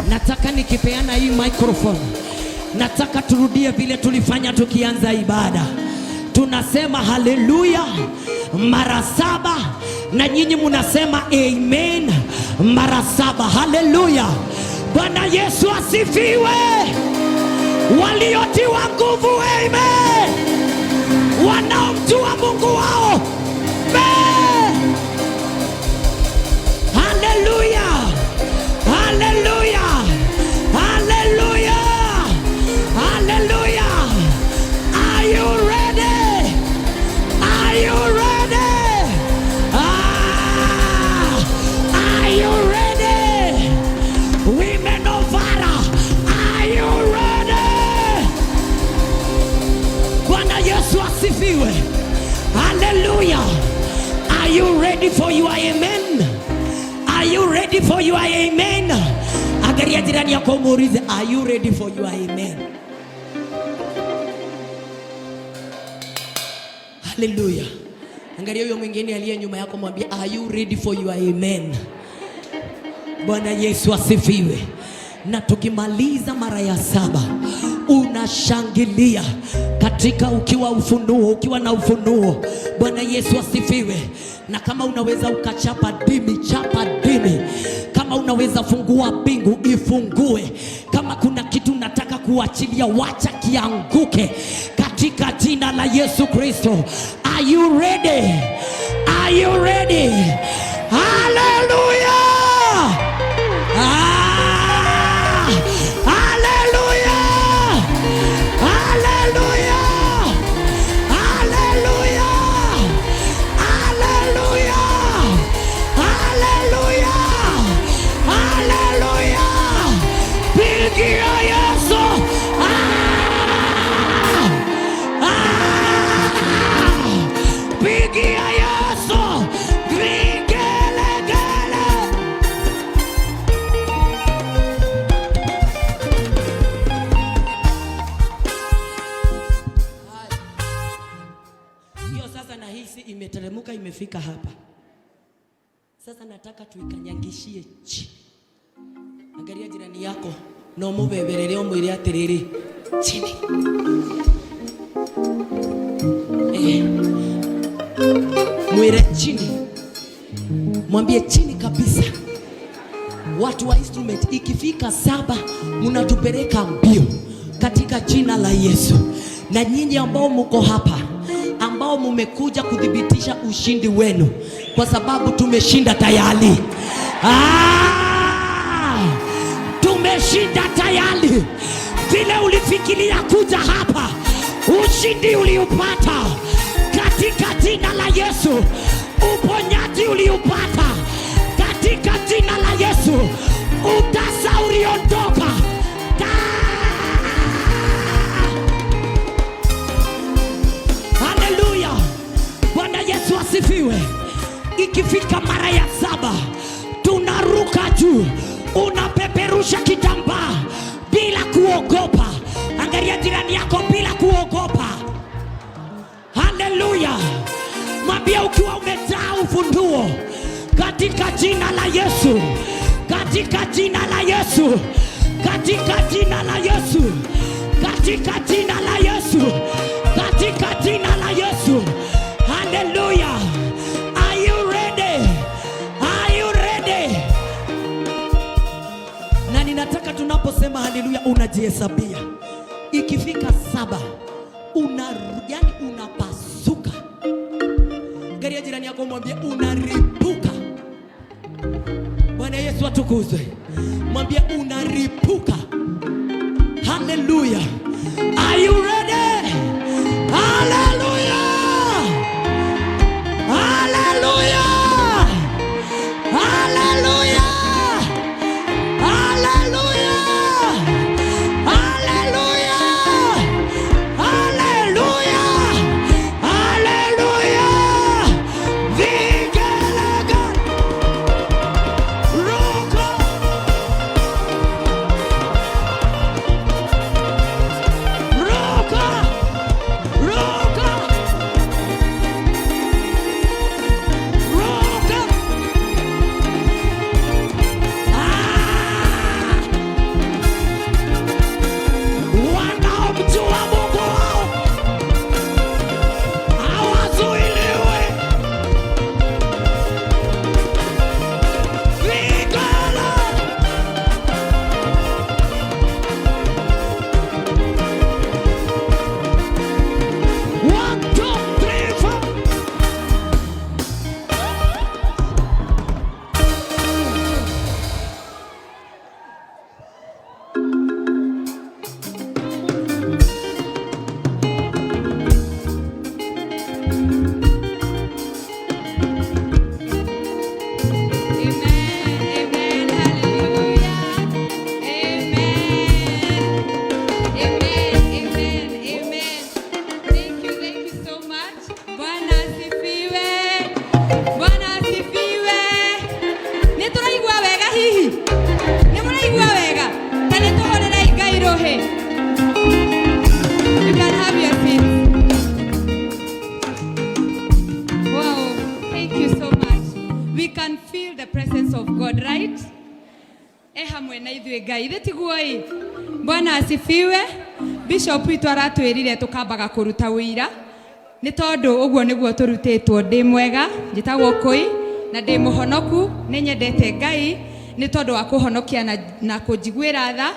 Nataka nikipeana hii microphone, nataka turudie vile tulifanya tukianza ibada. Tunasema haleluya mara 7 na nyinyi munasema amen mara 7. Haleluya. Bwana Yesu asifiwe. Waliotiwa nguvu amen. Wanaomjua Mungu wao amen. Haleluya. Haleluya. Haleluya. Haleluya. Are you ready? Are you ready? Are you ready? Women of Valor, are you ready? Bwana Yesu asifiwe. Hallelujah. Are you ready for your amen? Are you ready for your amen? Angalia jirani yako muulize, are you ready for your amen? Hallelujah. Angalia huyo mwingine aliye nyuma yako mwambie, are you ready for your amen? Bwana Yesu asifiwe. Na tukimaliza mara ya 7 unashangilia katika ukiwa na ufunuo. Bwana Yesu asifiwe. Na kama unaweza ukachapa dimi, chapa dimi. Kama unaweza fungua bingu, ifungue. Kama kuna kitu unataka kuachilia, wacha kianguke katika jina la Yesu Kristo. Are you ready? Are you ready? Hallelujah. Imeteremka, imefika hapa. Sasa nataka tuikanyangishie chini. Angalia jirani yako na umubeberere umwire atiriri chini. Mwire chini. Mwambie chini kabisa. Watu wa instrument, ikifika 7 mnatupeleka mbio katika jina la Yesu. Na nyinyi ambao mko hapa, ambao mumekuja kudhibitisha ushindi wenu, kwa sababu tumeshinda tayari. Tumeshinda tayari. Vile ulifikiria kuja hapa, ushindi uliupata katika jina la Yesu. Uponyaji uliupata katika jina la Yesu. Utasa uliondoka. Haleluya. Bwana Yesu asifiwe. Ikifika mara ya 7 tunaruka juu. Unapeperusha kitambaa bila kuogopa. Angalia jirani yako, bila kuogopa. Haleluya. Mwambie ukiwa umejaa ufunuo katika jina la Yesu. Katika jina la Yesu. Katika jina la Yesu. Katika jina la Yesu. Katika jina la Yesu. Haleluya. Are you ready? Are you ready? Na ninataka tunaposema haleluya unajihesabia. Ikifika 7 unapasuka. Garia jirani yako mwambie unaripuka. Bwana Yesu atukuzwe. Mwambie unaripuka. Haleluya. Are you ready? Haleluya. Haleluya. Haleluya. Haleluya. Haleluya. Haleluya. Haleluya. Vigelaga. Ruka. Ruka. hamwe na ithuĩ Ngai thĩtiguo ĩ. Bwana asifiwe. Bishop witũ aratwĩrire tũkambaga kũruta wĩira nĩ tondũ ũguo nĩguo tũrutĩtwo. Ndĩ mwega, njĩtagwo Kũi na ndĩ mũhonoku, nĩ nyendete Ngai nĩ tondũ wa kũhonokia na kũnjiguĩra tha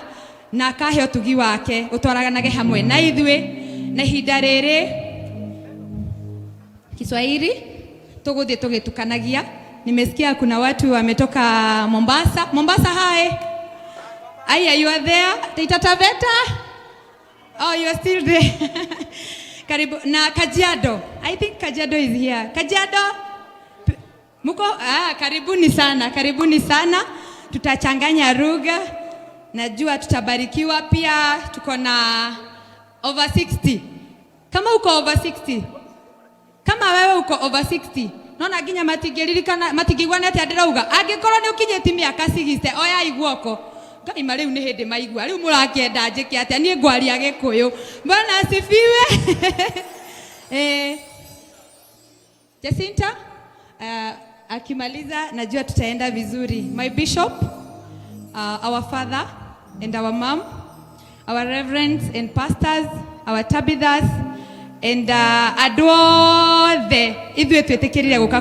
na akahe ũtugi wake ũtwaraganage hamwe na ithuĩ. Na ihinda rĩrĩ Kiswahili tũgũthiĩ tũgĩtukanagia. Nimesikia kuna watu wametoka Mombasa. Mombasa, hi. Aya, you are there? Taita Taveta? Oh, you are still there. Karibu na Kajiado. I think Kajiado is here. Kajiado? Muko? Karibuni sana. Karibuni sana. Tutachanganya lugha. Najua tutabarikiwa pia. Tuko na over 60. Kama uko over 60. Kama wewe uko over 60. Nona nginya matigigwana ati ndirauga angikorwo ni ukinyiti miaka 60 oya iguoko Ngai mariu ni hindi maigua riu murakienda njike ati nie ngwaria Gikuyu. Bwana asifiwe. Jacinta akimaliza najua tutaenda vizuri. My bishop, our father and our mom, our reverends and pastors, our Tabithas and adwothe ithuĩ twĩtĩkĩrire gũka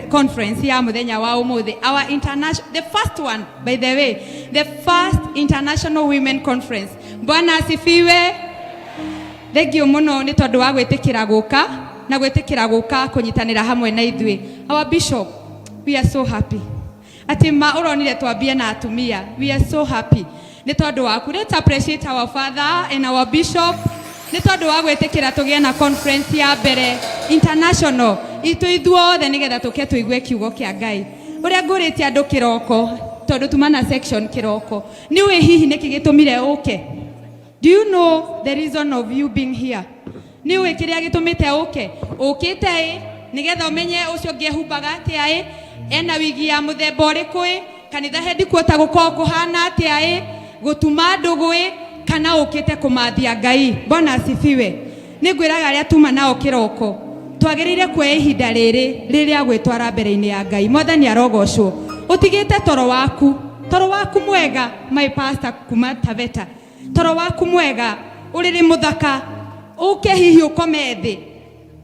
conference ya mũthenya wa ũmũthĩ, our international, the first one by the way, the first international women conference. Bwana asifiwe. Thengio mũno nĩ tondũ wa gwĩtĩkĩra gũka na gwĩtĩkĩra gũka kũnyitanĩra hamwe na ithuĩ. Our bishop, we are so happy ati ũronire twambie na atumia. We are so happy nĩ tondũ waku. Let's appreciate our father and our bishop nĩ tondũ wa gwĩtĩkĩra tũgĩe na conference ya mbere international ithuothe nĩgetha tũke tũigue kiugo kĩa Ngai. Ũrĩa ngũrĩtie andũ kĩroko tondũ tumana section kĩroko. Nĩũĩ hihi nĩkĩ gĩtũmire ũke? Do you know the reason of you being here? Nĩũĩ kĩrĩa gĩtũmĩte ũke? Ũkĩte ĩ nĩgetha ũmenye ũcio ũngĩhumbaga atĩa ĩ, ena wigi ya mũthemba ũrĩkũ ĩ, kanitha headquarter gũkorwo kũhana atĩa ĩ, gũtuma ndũgũ ĩ, kana ũkĩte kũmathia Ngai. Bwana asifiwe. Nĩngwĩraga arĩa tuma nao kĩroko twagĩrĩire kuoya ihinda rĩrĩa gwĩtwara mbere-inĩ ya Ngai. Mwathani arogocwo. Ũtigĩte toro waku mwega, my pastor kuma Taveta, toro waku mwega ũrĩrĩ mũthaka. Ũke hihi ũkome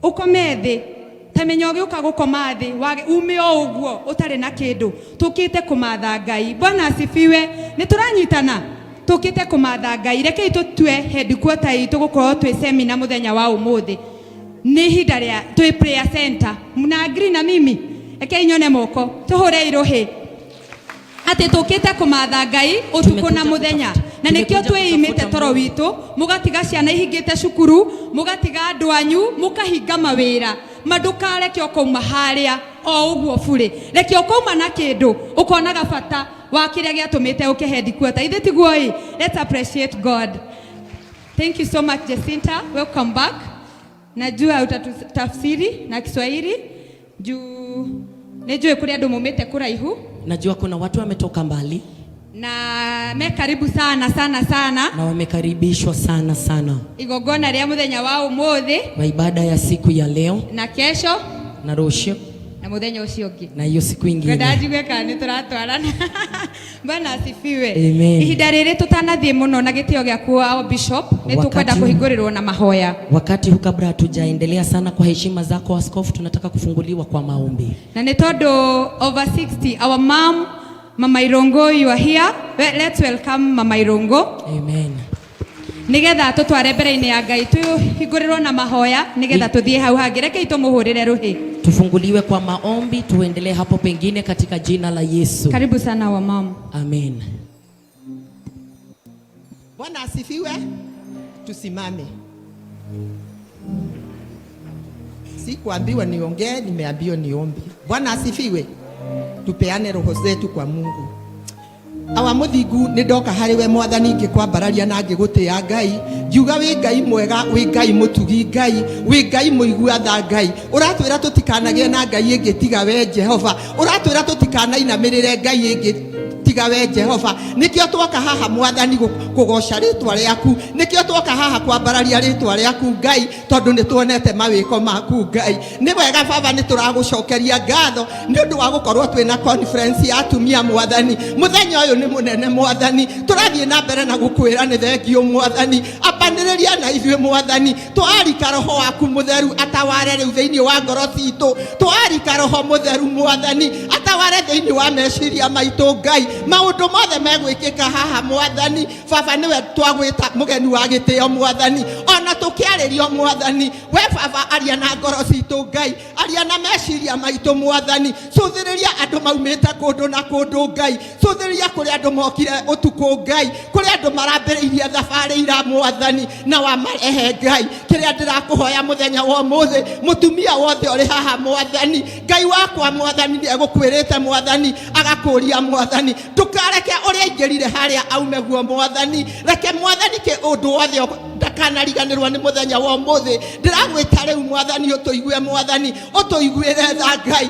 thĩ tamenya ũgĩũka gũkoma thĩ ume o ũguo ũtarĩ na kĩndũ. Tũkĩte kũmatha Ngai. Bwana asifiwe. Nĩtũranyitana tukite kumatha Ngai. Rekei tutue headquarter itũ gũkorwo twĩ seminar mũthenya wa ũmũthĩ. Nĩ ihinda rĩa twĩ prayer center. Muna agree na mimi? Rekei nyone moko tũhũre irohĩ ati tukite kumatha Ngai ũtukũ na mũthenya. Na nĩkĩo twĩimĩte toro witũ, mũgatiga ciana ihingĩte cukuru, mũgatiga andũ anyu, mũkahinga mawĩra. Mandũkareke ũkauma harĩa o ũguo bũrĩ. Reke ũkauma na kĩndũ ũkonaga bata wa kĩrĩa gĩatũmĩte ũke headquarter. Ithe tiguo ĩ. Let's appreciate God. Thank you so much Jacinta. Welcome back. Najua utatafsiri na Kiswahili juu najua kule ndo mumete kuraihu. Najua kuna watu wametoka mbali na karibu sana na wamekaribishwa sana igogona rĩa mũthenya wa ũmũthĩ wa ibada ya siku ya leo na kesho na rũciũ na mũthenya ũcio ũngĩ na hiyo siku ingine. Ngadajigwe kana tũratwarana. Bwana asifiwe. Amen. Ihinda rĩrĩ tũtanathiĩ mũno na gĩtĩo gĩaku our bishop nĩtũkwenda kũhingũrĩrwo na mahoya. Wakati huu kabla hatujaendelea sana kwa heshima zako askofu, tunataka kufunguliwa kwa maombi. Na nĩ tondũ over 60 our mom Mama Irongo, you are here. Let's welcome Mama Irongo. Amen. Nigetha tutware mbere-inĩ ya Ngai tuhingũrĩrwo na mahoya nigetha tuthiĩ hau hangĩ. Rekei tũmũhũrĩre rũhĩ. Tufunguliwe kwa maombi, tuendelee hapo pengine katika jina la Yesu. Karibu sana wa mama. Amen. Bwana asifiwe. Tusimame. Sikuambiwa niongee, nimeambiwa niombe. Bwana asifiwe. Tupeane roho zetu kwa Mungu. Awa muthingu ni ndoka hari we Mwathani ngikwambararia na ngigutĩa Ngai ngiuga wi Ngai mwega, wi Ngai mutugi Ngai, wi Ngai muigua tha Ngai. Uratwira tutikanagie na Ngai ingi tiga we Jehova. Uratwira tutikanainamirire Ngai ingi tiga we Jehova. Nikio twoka haha mwathani kugoca ritwa riaku, nikio twoka haha kwambararia ritwa riaku Ngai, tondu ni tuonete mawiko maku Ngai. Ni wega Baba, ni turagucokeria ngatho ni undu wa gukorwo twina conference ya atumia mwathani. Muthenya uyu ni munene mwathani, turathie na mbere na gukwira ni thengio mwathani. Ambaniriria na ithuĩ mwathani, twarika roho waku mutheru ataware riu thiini wa ngoro citu, twarika roho mutheru mwathani ataware thiini wa meciria maitu Ngai. Maundu mothe megwikika haha mwathani. Baba, niwe twagwita mugeni wa gitio mwathani, ona tukiaririo mwathani. We Baba, aria na ngoro citu Ngai, aria na meciria maitu mwathani. Cuthiriria andu maumite kundu na kundu Ngai, cuthiriria kuri andu mokire utuku Ngai, kuri andu marambiriirie thabari ira mwathani na wa marehe Ngai. Kiria ndirakuhoya muthenya wa muthi, mutumia wothe uri haha mwathani, Ngai wakwa mwathani ni egukwirite mwathani, agakuria mwathani. Tukareke uri aingirire haria aume guo mwathani, reke mwathani ke undu wothe ndakanariganirwa ni muthenya wa muthi. Ndiragwita riu mwathani utuigue mwathani, utuiguire tha Ngai,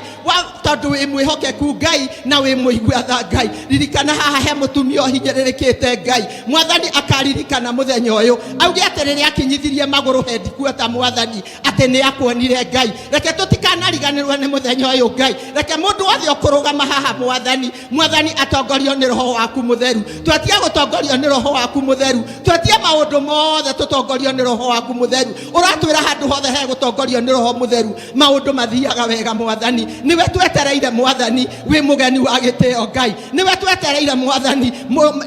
tondu wi mwihokeku Ngai na wi muigue tha Ngai. Ririkana haha he mutumia hinyiririkite Ngai, mwathani akaririkana muthenya uyu, auge atiriri akinyithirie maguru headquarter mwathani ati ni akwonire Ngai. Reke tutikanariganirwa ni muthenya uyu Ngai, reke mundu wothe ukurugama haha mwathani, mwathani atongorio ni roho waku mutheru. Twetia gutongorio ni roho waku mutheru, twetia maundu mothe tutongorio ni roho waku mutheru. Uratwira handu hothe he gutongorio ni roho mutheru, maundu mathiaga wega mwathani. Niwe twetereire mwathani, wi mugeni wa gitio Ngai, niwe twetereire mwathani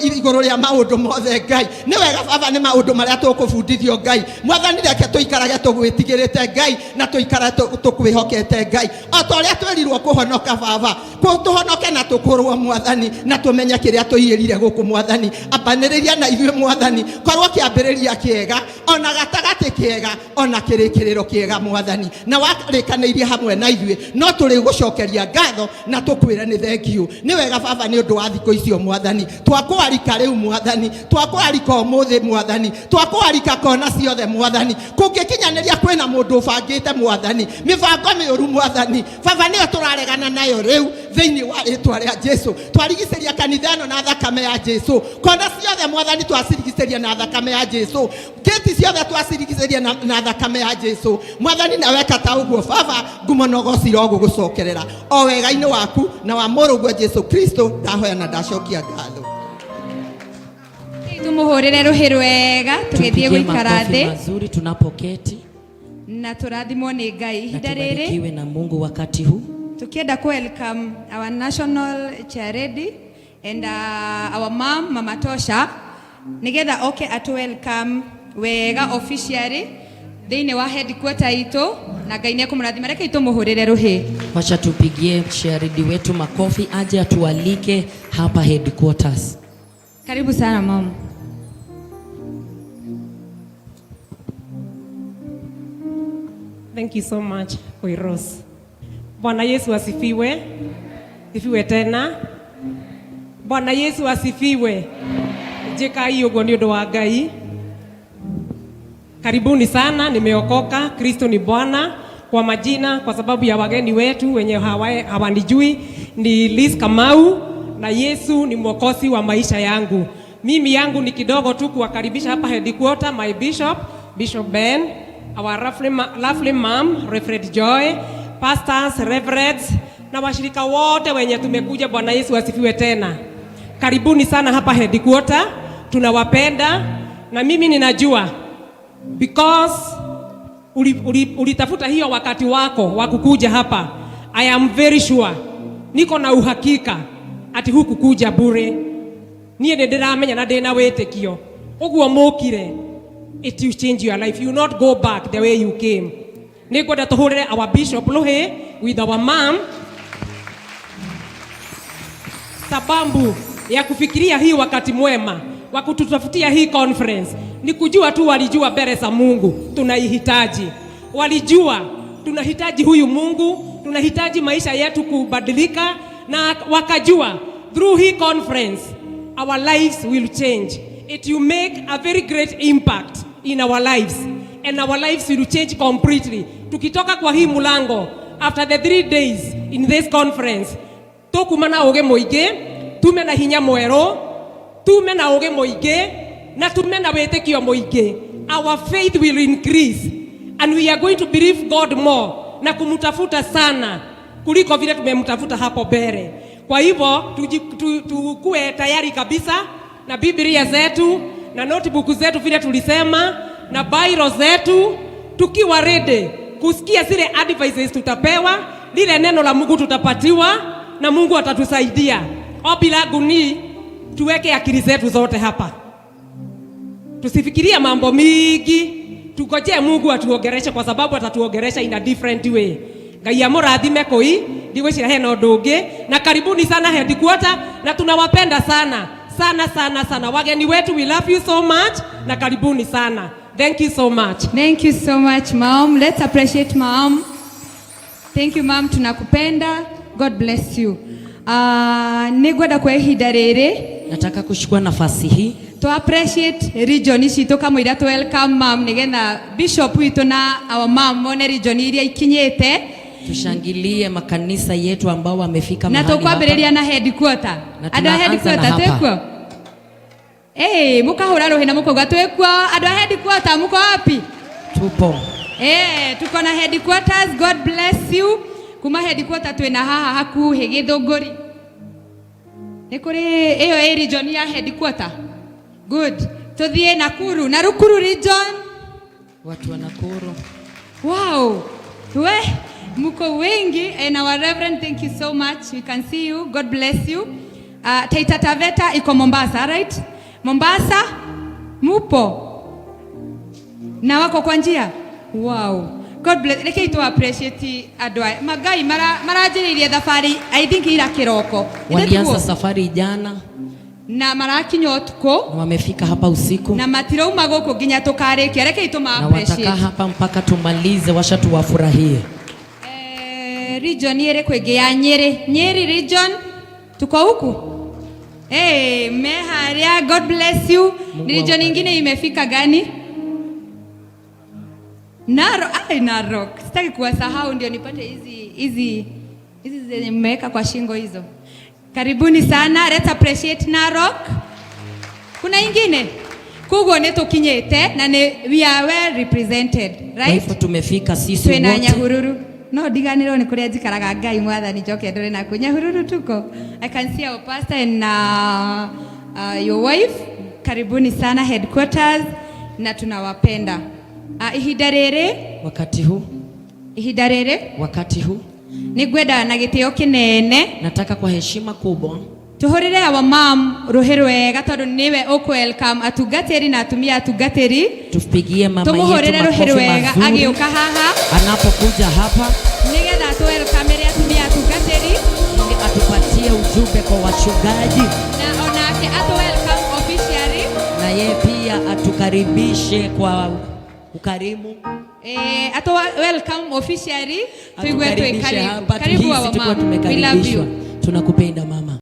iguru ria maundu mothe Ngai. Ni wega Baba, ni maundu maria tukubundithio Ngai mwathani, reke tuikarage tugwitigirite Ngai na tuikara tukwihokete Ngai, o ta uria twerirwo kuhonoka Baba, tuhonoke na tukurwo mwathani, na tumenye kiria tuiyirire guku mwathani. Ambaniriria na ithuĩ mwathani, korwo kiambiriria kiega, ona gatagati kiega, ona kirikiriro kiega mwathani, na warikanirie hamwe na ithuĩ, no turi gucokeria ngatho na tukwire ni thengiu. Ni wega Baba, ni undu wa thikũ icio mwathani, twakwarika riu mwathani, twakwarika umuthi mwathani, twakwarika kona ciothe mwathani. Kungikinyaniria kwina mundu ubangite mwathani mibango miuru mwathani, Baba niyo turaregana nayo riu thiini wa ritwa ria Jesu. Twarigiciria kanithano na thakame ya Jesu, kona ciothe mwathani twacirigiceria na thakame ya Jesu, kiti ciothe twacirigiceria na thakame ya Jesu mwathani. Na weka ta uguo Baba, ngumonogo cirogo gucokerera o wega-ini waku na wa murugu Jesu Kristo ndahoya na ndacokia ngatho. Tumuhurire ruhi rwega tugithie guikara thi mazuri tunapoketi na turathimwo ni Ngai ihinda riri. Tubarikiwe na Mungu wakati huu, tukienda ku welcome our national chair lady and our mama Tosha nigetha oke atu welcome wega officially thiini wa headquarter itu, na Ngai ni kumurathima. Reke tumuhurire ruhi. Wacha tupigie sharidi wetu makofi aje atualike hapa headquarters. Karibu sana mama. Thank you so much, Koiros. Bwana Yesu asifiwe. Asifiwe tena. Bwana Yesu asifiwe. Jeka hiyo ni undu wa Ngai. Karibuni sana, nimeokoka. Kristo ni Bwana. Kwa majina, kwa sababu ya wageni wetu wenye hawanijui, ni Liz Kamau, na Yesu ni mwokozi wa maisha yangu. Mimi yangu ni kidogo tu kuwakaribisha hapa headquarter, my bishop, Bishop Ben, our lovely mom, Reverend Joy, pastors, reverends, na washirika wote wenye tumekuja. Bwana Yesu asifiwe tena. Karibuni sana hapa headquarter, tunawapenda, na mimi ninajua because ulitafuta hiyo wakati wako wa kukuja hapa. I am very sure, niko na uhakika ati hukukuja bure. Niye ndiramenya na ndina witikio uguo mukire, it will change your life. You will not go back the way you came. Nikwenda tuhurire our bishop Luhe with our mom. Sababu ya kufikiria hii wakati mwema wa kututafutia hii conference ni kujua tu walijua mbele za Mungu tunaihitaji. Walijua tunahitaji huyu Mungu, tunahitaji maisha yetu kubadilika, na wakajua through hii conference our lives will change. It will make a very great impact in our lives, and our lives will change completely. Tukitoka kwa hii mulango after the 3 days in this conference, tokumana oge moige, tume na hinya mwero, tume na uge moige, na tume na wetekio moige. Our faith will increase and we are going to believe God more na kumutafuta sana kuliko vile tumemtafuta hapo mbele. Kwa hivyo tukue tayari kabisa na Biblia zetu na notebook zetu vile tulisema na Bible zetu, tukiwa ready kusikia zile advices tutapewa, lile neno la Mungu tutapatiwa na Mungu atatusaidia. Ombi langu ni tuweke akili zetu zote hapa. Tusifikiria mambo mingi, tugoje Mungu atuongereshe kwa sababu atatuongeresha in a different way. Ngai amurathime koi, ndigwicira hena undu ungi, na karibuni sana headquarter na tunawapenda sana. Sana sana sana. Wageni wetu, we love you so much na karibuni sana. Thank you so much. Thank you so much, Mom. Let's appreciate Mom. Thank you, Mom. Tunakupenda. God bless you. Nigwenda kwa ihinda riri nataka kuchukua nafasi hii to appreciate region citu kamwira to welcome Mom nigetha bishop witu na our mom mone region iria ikinyete. Tushangilie makanisa yetu ambao wamefika mahali hapa. Na tukwambiriria na headquarter. Ada headquarter twekwo. Mukahura rohina mukoga twekwo. Ada headquarter muko wapi? Tupo. Tuko na headquarters. God bless you. Kuma headquarter twina haha hakuhi Githunguri. Ni kuri iyo region ya headquarter. Good. Tuthie Nakuru. Nakuru region. Watu wa Nakuru. Wow. Muko wengi, and our reverend, thank you so much. We can see you. God bless you. Taita Taveta iko Mombasa, right? Mombasa mupo na wako kwa njia. Wow. God bless. Leke to appreciate adwa. Magai marajiririe safari. I think ila kiroko. Walianza safari jana na marakinyo tuko na wamefika hapa usiku na matirauma goko ginya tukarekia. Leke to appreciate. Na wataka hapa mpaka tumalize, washa tuwafurahie. Region yere kwege ya Nyeri region tuko huku. Meharia, God bless you. Region nyingine imefika gani? Narok. Sitaki kuwasahau ndio nipate hizi zenye mmeweka kwa shingo hizo. Karibuni sana. Let's appreciate Narok. Kuna ingine? Kugo neto kinyete na we are well represented, right? Hivyo tumefika sisi wote. Tuna Nyahururu. No diganiro ni kuria jikaraga Ngai mwathani njoke ndore na Nyahururu tuko. I can see our pastor and your wife. Karibuni sana headquarters na tunawapenda. Ihinda riri wakati huu nigwenda na gitio kinene, nataka kwa heshima kubwa tuhurire our mom ruhirwe gatondu niwe welcome atungatiri na atumia atungatiri. Tupigie mama yetu makofi mazuri agioka haha anapokuja hapa, nigetha tu welcome ria atumia atungatiri, ili atupatie ujumbe kwa wachungaji na onake atu welcome officially, na yeye pia atukaribishe kwa ukarimu. Atu welcome officially. Tuigwe tu karibu. Karibu wa mama. We love you. Tunakupenda mama.